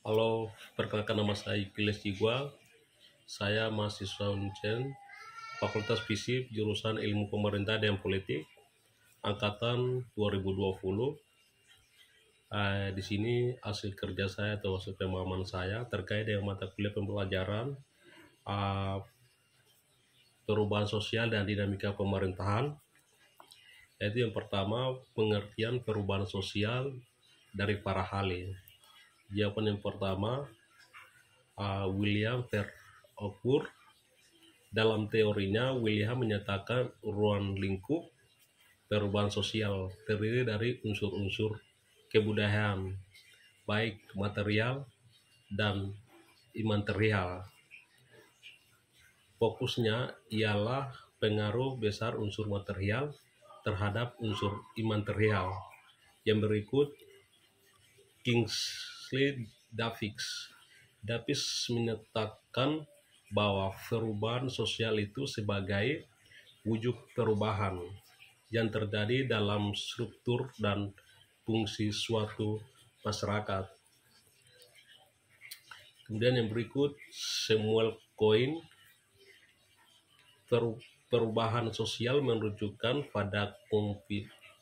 Halo, perkenalkan nama saya Ipiles Jigwa. Saya mahasiswa Uncen, Fakultas FISIP, jurusan Ilmu Pemerintah dan Politik, angkatan 2020. Di sini hasil kerja saya atau hasil pemahaman saya terkait dengan mata kuliah pembelajaran perubahan sosial dan dinamika pemerintahan. Yaitu yang pertama, pengertian perubahan sosial dari para ahli. Jawaban yang pertama, William Verhofstadt. Dalam teorinya, William menyatakan ruang lingkup perubahan sosial terdiri dari unsur-unsur kebudayaan, baik material dan imaterial. Fokusnya ialah pengaruh besar unsur material terhadap unsur imaterial. Yang berikut, Kingsley Davis menyatakan bahwa perubahan sosial itu sebagai wujud perubahan yang terjadi dalam struktur dan fungsi suatu masyarakat. Kemudian yang berikut, Samuel Cohen, perubahan sosial menunjukkan pada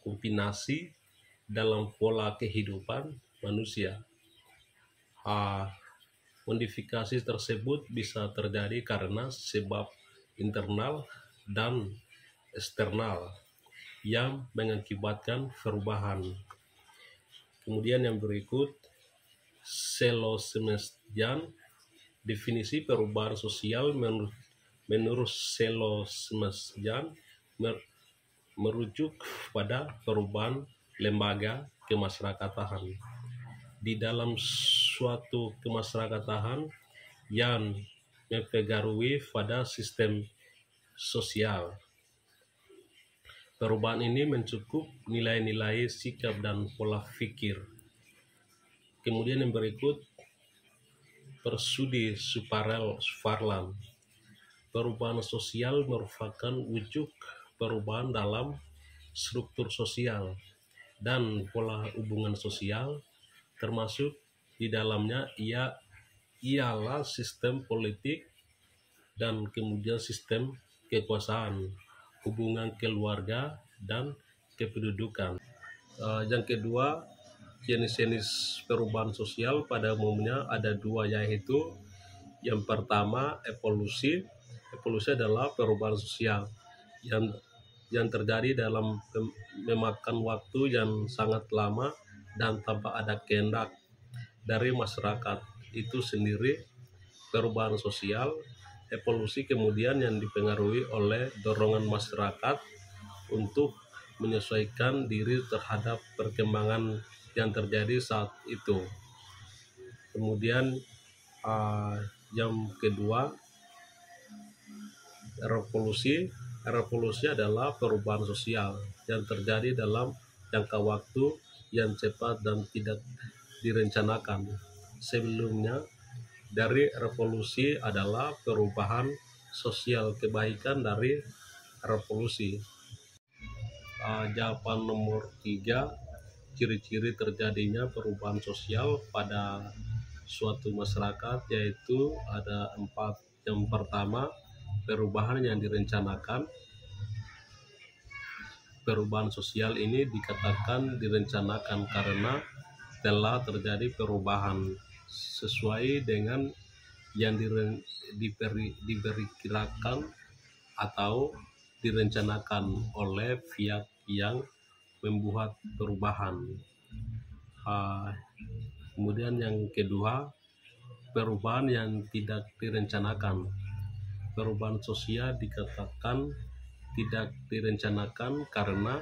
kombinasi dalam pola kehidupan manusia. Modifikasi tersebut bisa terjadi karena sebab internal dan eksternal yang mengakibatkan perubahan. Kemudian yang berikut, Selosmesjan, definisi perubahan sosial menurut Selosmesjan merujuk pada perubahan lembaga kemasyarakatan di dalam suatu kemasyarakatan yang mempengaruhi pada sistem sosial. Perubahan ini mencakup nilai-nilai, sikap, dan pola pikir. Kemudian yang berikut, Persudi Suparlan, perubahan sosial merupakan wujud perubahan dalam struktur sosial dan pola hubungan sosial, termasuk di dalamnya ialah sistem politik dan kemudian sistem kekuasaan, hubungan keluarga, dan kependudukan. Yang kedua, jenis-jenis perubahan sosial pada umumnya ada dua, yaitu yang pertama evolusi. Evolusi adalah perubahan sosial yang terjadi dalam memakan waktu yang sangat lama dan tanpa ada kehendak dari masyarakat itu sendiri. Perubahan sosial evolusi kemudian yang dipengaruhi oleh dorongan masyarakat untuk menyesuaikan diri terhadap perkembangan yang terjadi saat itu. Kemudian yang kedua, revolusi. Revolusi adalah perubahan sosial yang terjadi dalam jangka waktu yang cepat dan tidak direncanakan sebelumnya. Dari revolusi adalah perubahan sosial, kebaikan dari revolusi. Jawaban nomor 3, ciri-ciri terjadinya perubahan sosial pada suatu masyarakat, yaitu ada 4. Yang pertama, perubahan yang direncanakan. Perubahan sosial ini dikatakan direncanakan karena telah terjadi perubahan sesuai dengan yang diperkirakan atau direncanakan oleh pihak yang membuat perubahan. Kemudian yang kedua, perubahan yang tidak direncanakan. Perubahan sosial dikatakan tidak direncanakan karena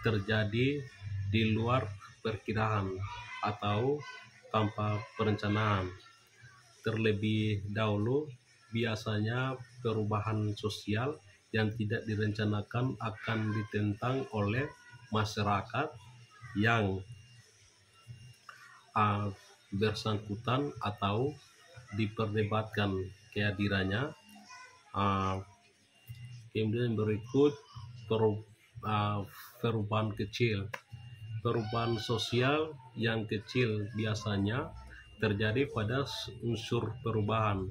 terjadi di luar perkiraan atau tanpa perencanaan. Terlebih dahulu, biasanya perubahan sosial yang tidak direncanakan akan ditentang oleh masyarakat yang bersangkutan atau diperdebatkan kehadirannya. Kemudian berikut, perubahan kecil. Perubahan sosial yang kecil biasanya terjadi pada unsur perubahan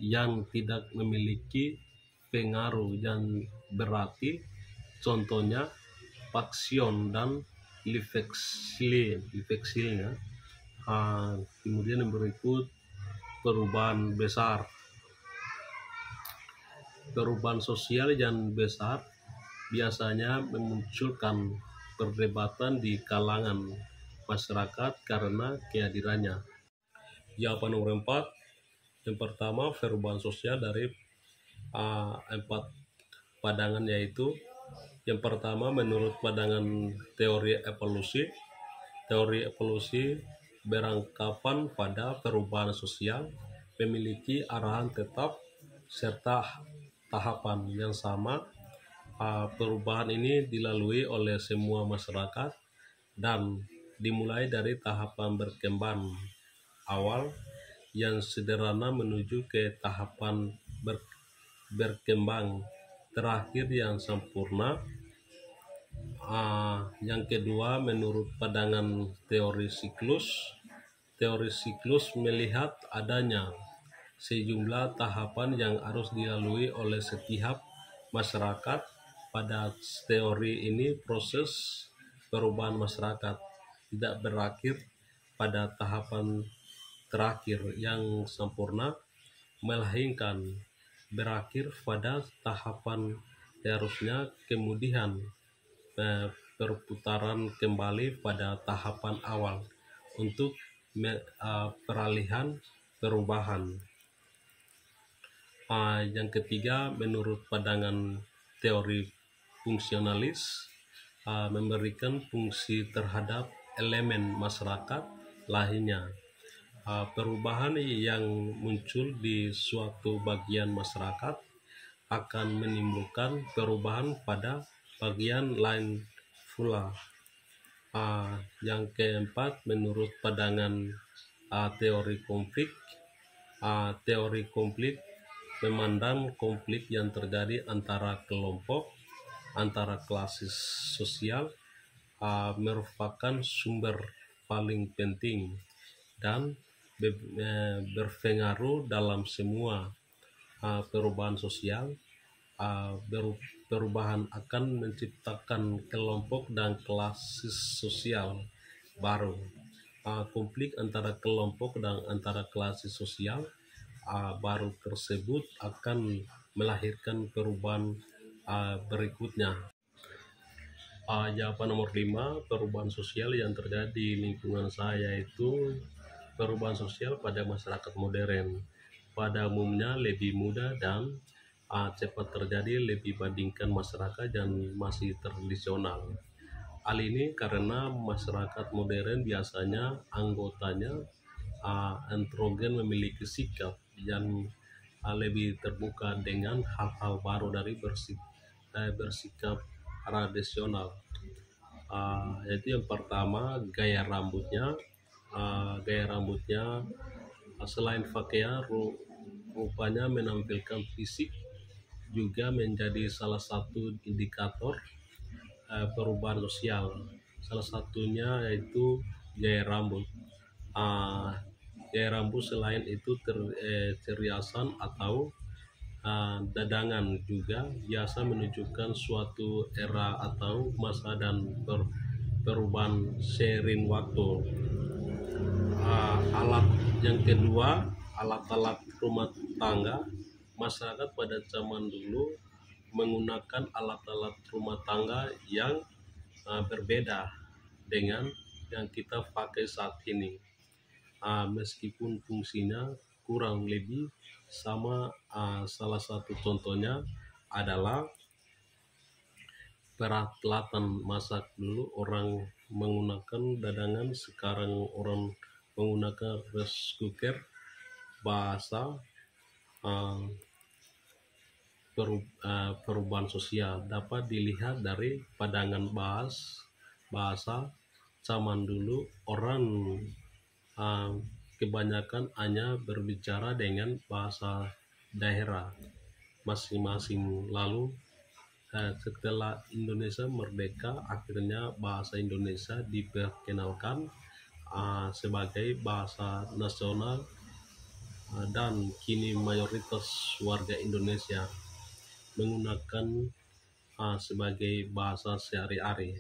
yang tidak memiliki pengaruh yang berarti, contohnya Paksion dan Livexilnya. Kemudian yang berikut perubahan besar. Perubahan sosial yang besar biasanya memunculkan perdebatan di kalangan masyarakat karena kehadirannya. Jawaban nomor 4, yang pertama perubahan sosial dari 4 pandangan, yaitu yang pertama menurut pandangan teori evolusi beranggapan pada perubahan sosial memiliki arahan tetap serta tahapan yang sama. Perubahan ini dilalui oleh semua masyarakat dan dimulai dari tahapan berkembang awal yang sederhana menuju ke tahapan berkembang terakhir yang sempurna. Yang kedua, menurut pandangan teori siklus melihat adanya sejumlah tahapan yang harus dilalui oleh setiap masyarakat. Pada teori ini, proses perubahan masyarakat tidak berakhir pada tahapan terakhir yang sempurna, melainkan berakhir pada tahapan seharusnya, kemudian perputaran kembali pada tahapan awal untuk peralihan perubahan. Yang ketiga, menurut pandangan teori fungsionalis, memberikan fungsi terhadap elemen masyarakat lainnya. Perubahan yang muncul di suatu bagian masyarakat akan menimbulkan perubahan pada bagian lain pula. Yang keempat, menurut pandangan teori konflik, memandang konflik yang terjadi antara kelompok, antara kelas sosial, merupakan sumber paling penting dan berpengaruh dalam semua perubahan sosial. Perubahan akan menciptakan kelompok dan kelas sosial baru. Konflik antara kelompok dan antara kelas sosial baru tersebut akan melahirkan perubahan berikutnya. Jawaban nomor 5, perubahan sosial yang terjadi di lingkungan saya itu perubahan sosial pada masyarakat modern. Pada umumnya lebih mudah dan cepat terjadi lebih bandingkan masyarakat yang masih tradisional. Hal ini karena masyarakat modern biasanya anggotanya androgen, memiliki sikap yang lebih terbuka dengan hal-hal baru dari bersikap tradisional. Yaitu yang pertama, gaya rambutnya. Selain pakaian, rupanya menampilkan fisik juga menjadi salah satu indikator perubahan sosial. Salah satunya yaitu gaya rambut. Gaya rambut selain itu ceriasan atau dadangan juga biasa menunjukkan suatu era atau masa dan perubahan seiring waktu. Alat yang kedua, alat-alat rumah tangga. Masyarakat pada zaman dulu menggunakan alat-alat rumah tangga yang berbeda dengan yang kita pakai saat ini. Meskipun fungsinya kurang lebih sama. Salah satu contohnya adalah peralatan masak. Dulu orang menggunakan dadangan, sekarang orang menggunakan rice cooker. Bahasa perubahan sosial dapat dilihat dari pandangan bahasa. Zaman dulu orang kebanyakan hanya berbicara dengan bahasa daerah masing-masing. Lalu setelah Indonesia merdeka, akhirnya bahasa Indonesia diperkenalkan sebagai bahasa nasional dan kini mayoritas warga Indonesia menggunakan sebagai bahasa sehari-hari.